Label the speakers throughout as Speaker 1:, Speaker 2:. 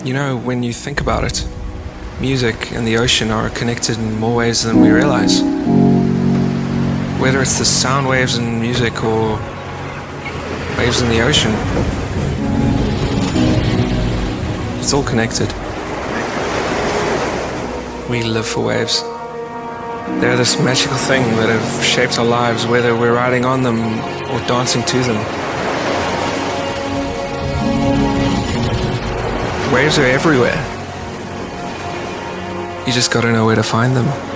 Speaker 1: You know, when you think about it, music and the ocean are connected in more ways than we realize. Whether it's the sound waves in music or waves in the ocean, it's all connected. We live for waves. They're this magical thing that have shaped our lives, whether we're riding on them or dancing to them. Waves are everywhere. You just gotta know where to find them.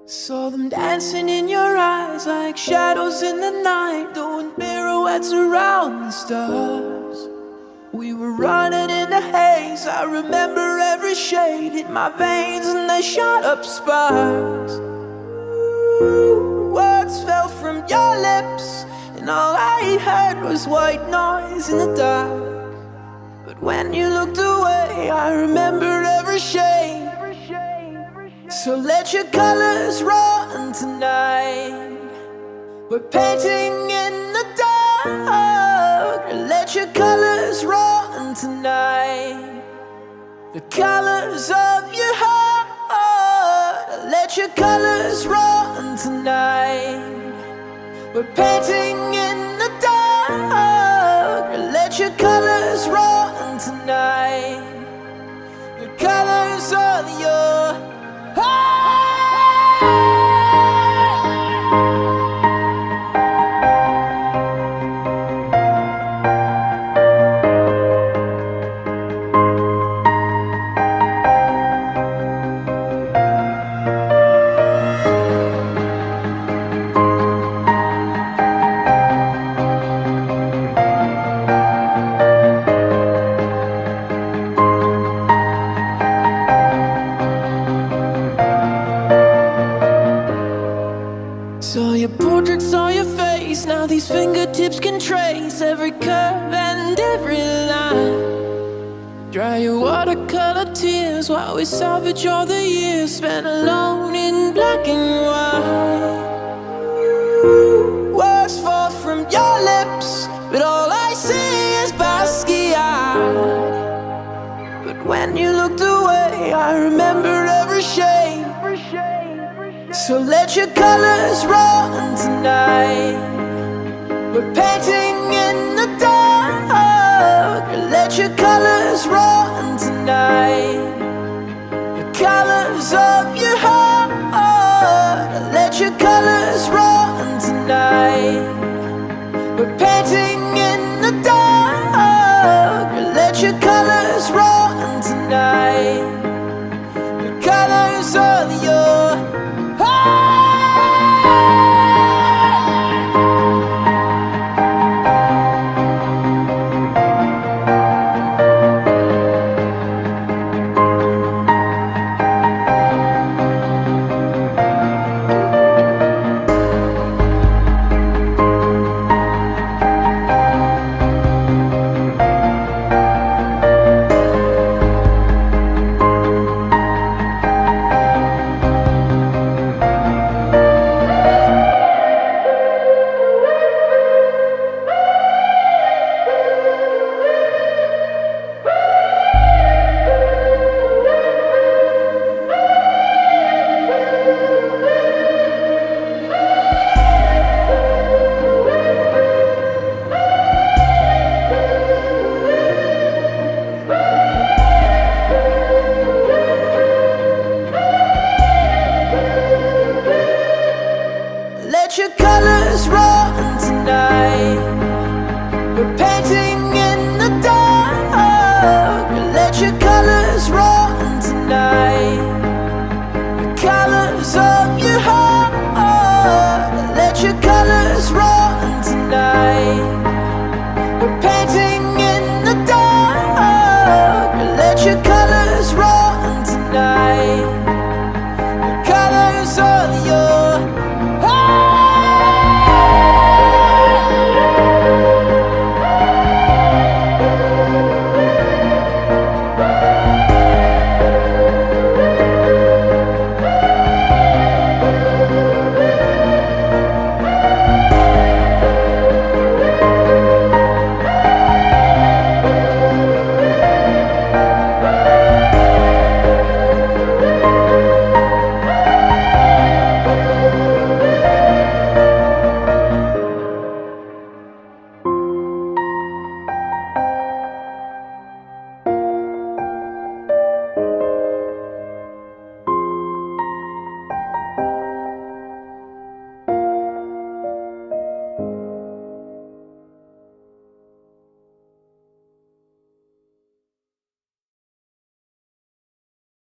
Speaker 2: Saw them dancing in your eyes like shadows in the night, doing pirouettes around the stars. We were running in the haze, I remember every shade hit my veins and they shot up sparks. Words fell from your lips and all I heard was white noise in the dark. But when you looked away, I remembered every shade. So let your colors run tonight. We're painting in the dark. Let your colors run tonight. The colors of your heart. Let your colors run tonight. We're painting in the dark. Let your colors run tonight. The colors of your saw your portraits on your face. Now these fingertips can trace every curve and every line. Dry your watercolor tears while we salvage all the years spent alone in black and white. Words fall from your lips, but all I see is Basquiat. But when you looked away, I remembered every shade. So let your colors run tonight. We're painting in the dark. Let your colors run tonight. The colors of your heart. Let your colors run tonight. We're painting in the dark. Let your colors run tonight. The colors of your let your colors run tonight. We're painting in the dark. Let your colors run tonight. The colors of your heart. Let your colors run tonight. We're painting in the dark. Let your colors run tonight.